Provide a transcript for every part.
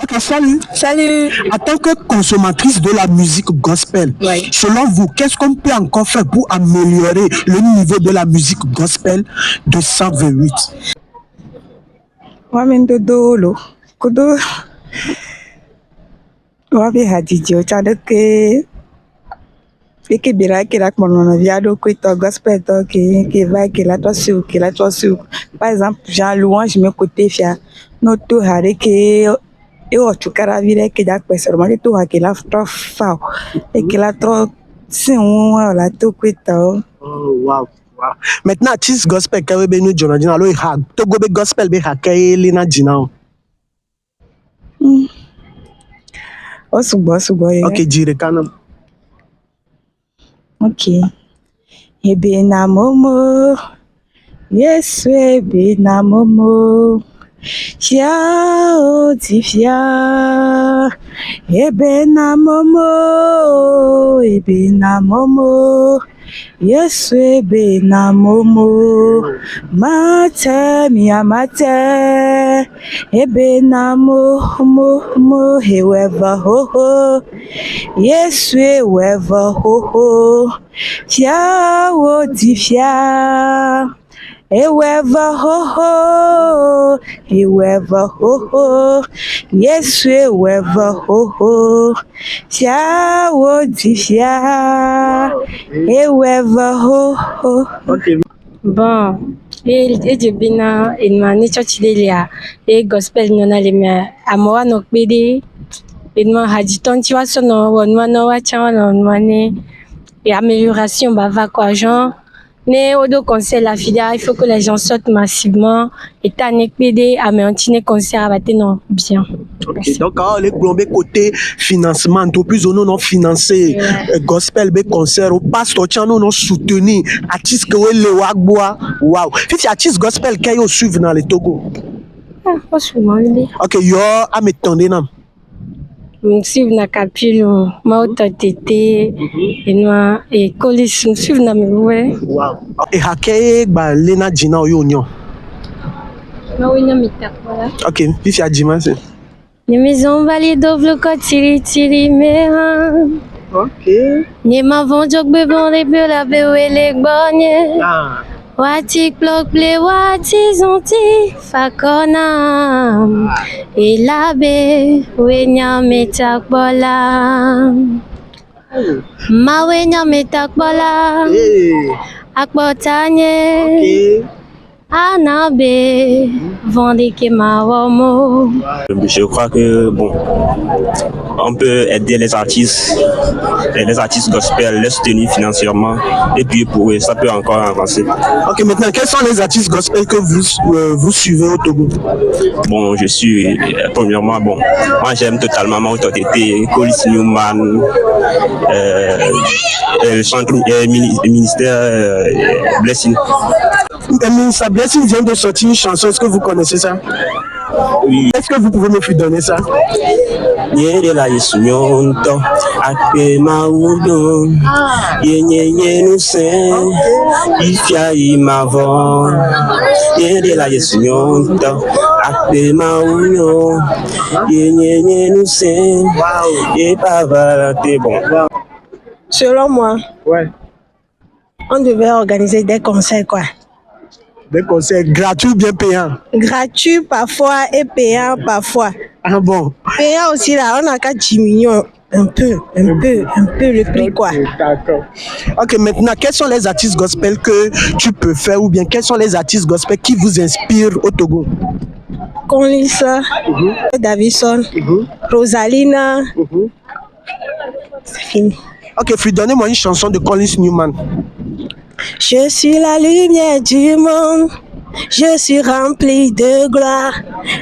Ok, salut. Salut. En tant que consommatrice de la musique gospel, Oui. selon vous, qu'est-ce qu'on peut encore faire pour améliorer le niveau de la musique gospel de 128? Wamendodolo. Kudo. Wabi hadiji ochadoke. Eke bira kira kmono viado kwito gospel to qui va qui la toi sur. Par exemple, Jean Louange me côté fia. No to hare ke e o chukara vire ke jak peser ma to ha ke la tro fa. E ke la tro sin la to kwito. Oh, wow. Wow. Maintenant, artiste gospel, quand vous nous journalistes, alors il a tout gobe gospel, be hakai lina jina. Osubo Ok, dire kanam. Ok. Ebe na momo. Yesu ebe na momo. Fia o ti fia. Ebe na momo. Ebe na momo. Yesu ebe na momo. Mate mi amate. Ebe na momo. Whoever ho ho. Yesu whoever ho ho. Fia o ti fia. Whoever ho ho. Whoever ho ho. Yesu whoever ho ho. Fia o ti fia. Whoever ho ho. Ok. Bon, et jebina inma ni church delia e gospel nyona lemia amoa no kpede inma hajiton tiwa sono wonwa no wa chawa no nwane et amélioration bah va quoi genre né au concert la filière il faut que les gens sortent massivement et t'as nekpede améantine concert abaté non bien. Okay. Donc, quand les plombés côté financement, tout plus on non financé gospel, be concert, au pasteur, tiens, non soutenu, artiste que le wagboa, wow. Si artiste gospel, qu'il y a suivre dans le Togo. Ah, franchement, oui. Ok, yo, à m'étonner, non. Suivre na capule, mauta tété, et noir, et colis, suivre na me ouais. Wow. Et haké, bah, Lena Dina ou Union. Ma oui, non, mais t'as voilà. Ok, puis il y a c'est. Les maisons valides le côté tiri mais Ok. ni ma jog bebon les beux la beu et les bonnes. Ah. Watik bloc ble wati zonti fakona et la be wenya metak bola. Ma wenya metak bola. Akbotanye. Ok. Anabe vendez que ma womo. Je crois que bon, on peut aider les artistes gospel, les soutenir financièrement et puis pour eux, ça peut encore avancer. Ok, maintenant, quels sont les artistes gospel que vous suivez au Togo? Bon, je suis premièrement bon, moi j'aime totalement ma autorité, Colis Newman, le centre ministère Blessing. Ministre Blessing vient de sortir une chanson, est-ce que vous connaissez ça? Oui. Est-ce que vous pouvez me donner ça? Yere la yesunyonto akpe maudo yenye nous sen ifia imavo yere la yesunyonto akpe maudo yenye nous sen et pas valate bon. Selon moi, Ouais. on devait organiser des concerts quoi. Des concerts gratuits ou bien payants? Gratuits parfois et payants parfois. Ah bon? Payants aussi là, on a qu'à diminuer un peu le prix quoi. D'accord. Ok, maintenant, quels sont les artistes gospel que tu peux faire ou bien quels sont les artistes gospel qui vous inspirent au Togo? Conlissa, Davison, Rosalina. C'est fini. Ok, Free, donnez-moi une chanson de Collins Newman. Je suis la lumière du monde, je suis rempli de gloire,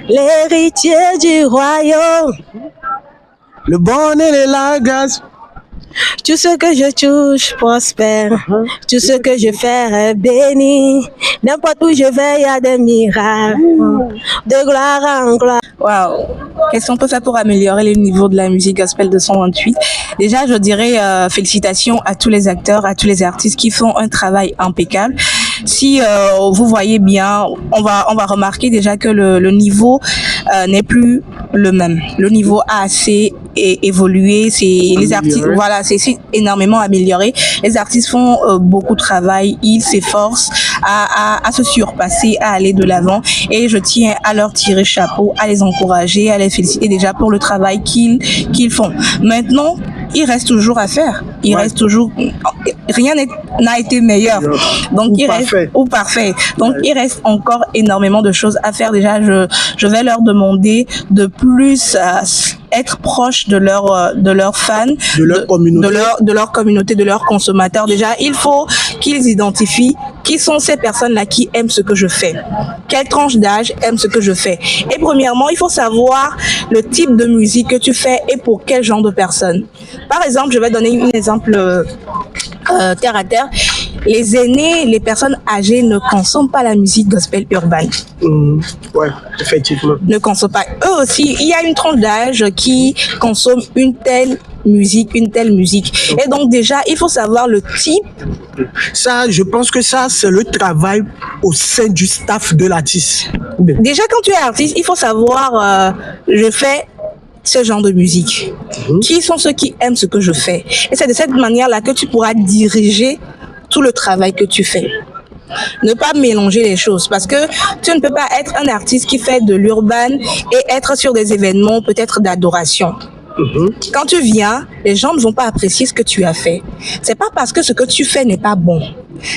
l'héritier du royaume. Le bonheur et la grâce. Tout ce que je touche prospère, tout ce que je fais est béni. N'importe où je vais, il y a des miracles, de gloire en gloire. Waouh! Qu'est-ce qu'on peut faire pour améliorer le niveau de la musique gospel de 128? Déjà, je dirais félicitations à tous les acteurs, à tous les artistes qui font un travail impeccable. Si vous voyez bien, on va remarquer déjà que le niveau n'est plus le même. Le niveau a assez évolué, les artistes, voilà, c'est énormément amélioré. Les artistes font beaucoup de travail, ils s'efforcent à se surpasser, à aller de l'avant, et je tiens à leur tirer chapeau, à les encourager, à les féliciter déjà pour le travail qu'ils font. Maintenant, il reste toujours à faire. Il reste toujours, rien n'a été meilleur. Donc, ou parfait. Donc, il reste encore énormément de choses à faire. Déjà, je vais leur demander de plus être proche de leurs fans, de leur communauté, de leur communauté, de leurs consommateurs. Déjà, il faut qu'ils identifient qui sont ces personnes-là qui aiment ce que je fais. Quelle tranche d'âge aime ce que je fais? Et premièrement, il faut savoir le type de musique que tu fais et pour quel genre de personnes. Par exemple, je vais donner un exemple terre à terre. Les aînés, les personnes âgées ne consomment pas la musique gospel urbaine. Ouais, effectivement. Ne consomment pas. Eux aussi, il y a une tranche d'âge qui consomme une telle musique. Et donc déjà, il faut savoir le type. Ça, je pense que ça, c'est le travail au sein du staff de l'artiste. Déjà, quand tu es artiste, il faut savoir, je fais ce genre de musique. Qui sont ceux qui aiment ce que je fais? Et c'est de cette manière-là que tu pourras diriger tout le travail que tu fais. Ne pas mélanger les choses, parce que tu ne peux pas être un artiste qui fait de l'urban et être sur des événements peut-être d'adoration. Quand tu viens, les gens ne vont pas apprécier ce que tu as fait. C'est pas parce que ce que tu fais n'est pas bon.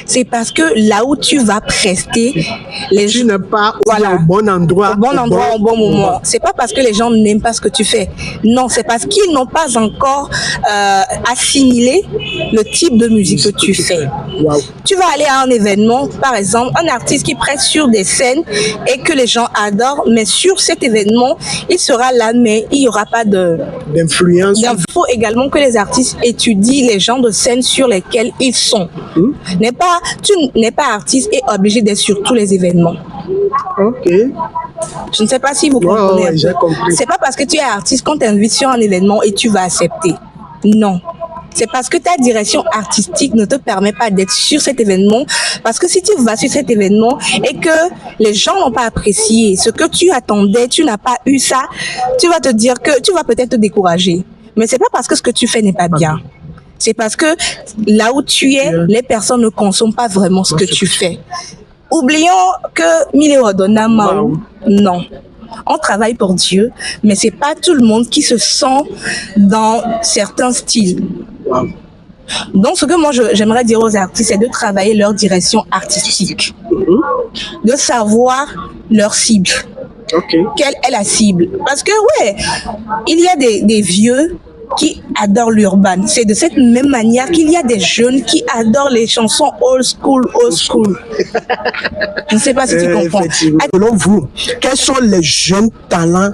C'est parce que là où tu vas prester, les gens n'es pas au bon endroit. Au bon moment. C'est pas parce que les gens n'aiment pas ce que tu fais. Non, c'est parce qu'ils n'ont pas encore assimilé le type de musique que tu fais. Wow. Tu vas aller à un événement, par exemple, un artiste qui prête sur des scènes et que les gens adorent, mais sur cet événement, il sera là, mais il n'y aura pas d'influence. Il faut également que les artistes étudient les genres de scènes sur lesquelles ils sont. Tu n'es pas artiste et obligé d'être sur tous les événements. Ok. Je ne sais pas si vous comprenez. Ouais, j'ai compris. C'est pas parce que tu es artiste qu'on t'invite sur un événement et tu vas accepter. Non. C'est parce que ta direction artistique ne te permet pas d'être sur cet événement. Parce que si tu vas sur cet événement et que les gens n'ont pas apprécié ce que tu attendais, tu n'as pas eu ça, tu vas te dire que tu vas peut-être te décourager. Mais c'est pas parce que ce que tu fais n'est pas bien. C'est parce que là où tu es, les personnes ne consomment pas vraiment ce que tu fais. Oublions que Mileo Donama, non. On travaille pour Dieu, mais c'est pas tout le monde qui se sent dans certains styles. Donc, ce que moi j'aimerais dire aux artistes, c'est de travailler leur direction artistique, de savoir leur cible. Quelle est la cible? Parce que il y a des vieux qui adorent l'urban. C'est de cette même manière qu'il y a des jeunes qui adorent les chansons old school. Je ne sais pas si tu comprends. Selon vous, quels sont les jeunes talents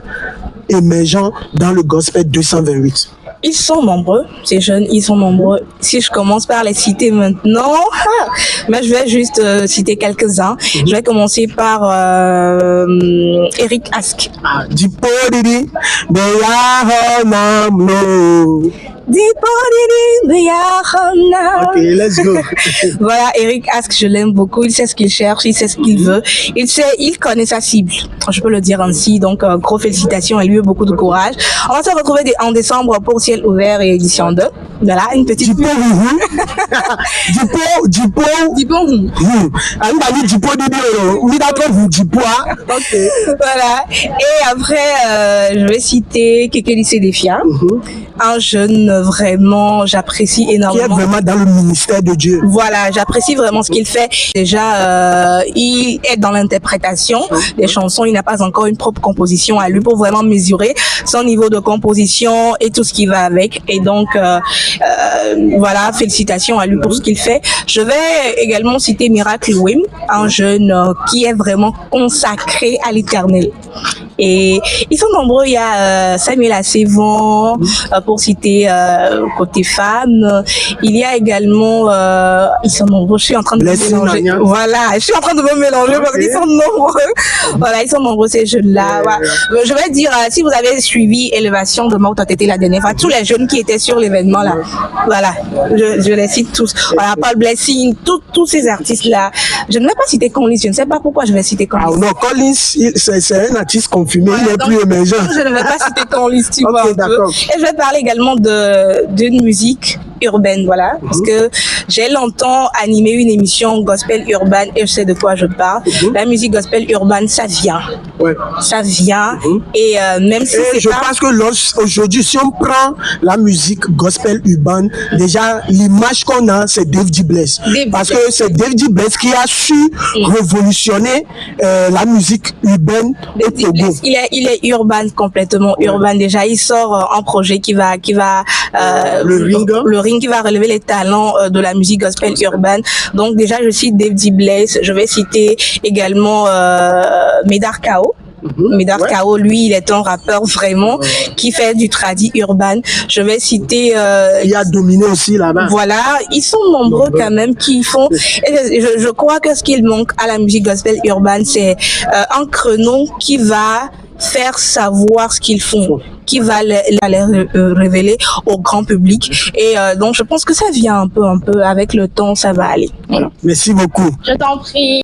émergents dans le gospel 228? Ils sont nombreux, ces jeunes, ils sont nombreux. Si je commence par les citer maintenant, mais je vais juste citer quelques-uns. Je vais commencer par Eric Ask. Ok, let's go. Voilà, Eric Ask, je l'aime beaucoup. Il sait ce qu'il cherche, il sait ce qu'il veut. Il connaît sa cible. Je peux le dire ainsi. Donc, gros félicitations à lui, beaucoup de courage. On va se retrouver en décembre pour Ciel Ouvert et édition 2. Voilà, une petite... Voilà. Et après, je vais citer Kekeli Sedefia. Un jeune vraiment, j'apprécie énormément. Qui est vraiment dans le ministère de Dieu. Voilà, j'apprécie vraiment ce qu'il fait. Déjà, il est dans l'interprétation des chansons. Il n'a pas encore une propre composition à lui pour vraiment mesurer son niveau de composition et tout ce qui va avec. Et donc, voilà, félicitations à lui pour ce qu'il fait. Je vais également citer Miracle Wim, un jeune qui est vraiment consacré à l'Éternel. Et ils sont nombreux. Il y a Samuel Assevon, pour citer côté femme. Il y a également, ils sont nombreux. Je suis en train de me mélanger. Voilà, je suis en train de me mélanger parce qu'ils sont nombreux. Voilà, ils sont nombreux ces jeunes-là. Voilà. Je vais dire, si vous avez suivi Élévation de Mauta Tété la dernière fois, tous les jeunes qui étaient sur l'événement là, voilà, je les cite tous. Voilà, Paul Blessing, tous ces artistes-là. Je ne vais pas citer Collins. Je ne sais pas pourquoi je vais citer Collins. Ah non, Collins, c'est un artiste confirmé. confirmé, il est donc, plus émergent. Je ne vais pas citer ton liste, tu Ok, vois un peu. d'accord. Et je vais parler également d'une musique urbaine, voilà, parce que j'ai longtemps animé une émission gospel urbaine et je sais de quoi je parle. La musique gospel urbaine, ça vient. Ouais. Ça vient. Et même si Et c'est je pas... pense que aujourd'hui, si on prend la musique gospel urbaine, déjà, l'image qu'on a, c'est Dave D. Bless. Parce que c'est Dave D. Bless qui a su révolutionner la musique urbaine au Togo. Il est urbain, complètement urbain. Déjà, il sort un projet qui va Le ring. qui va relever les talents de la musique gospel urbaine. Donc déjà, je cite Dave D. Bless. Je vais citer également Médard Kao. Médard Kao, lui, il est un rappeur vraiment qui fait du tradi urbain. Je vais citer... Il a dominé aussi là-bas. Voilà, ils sont nombreux quand même qui font... Et je crois que ce qu'il manque à la musique gospel urbaine, c'est un créneau qui va faire savoir ce qu'ils font, qui va les révéler au grand public. Et donc, je pense que ça vient un peu avec le temps, ça va aller. Voilà. Merci beaucoup. Je t'en prie.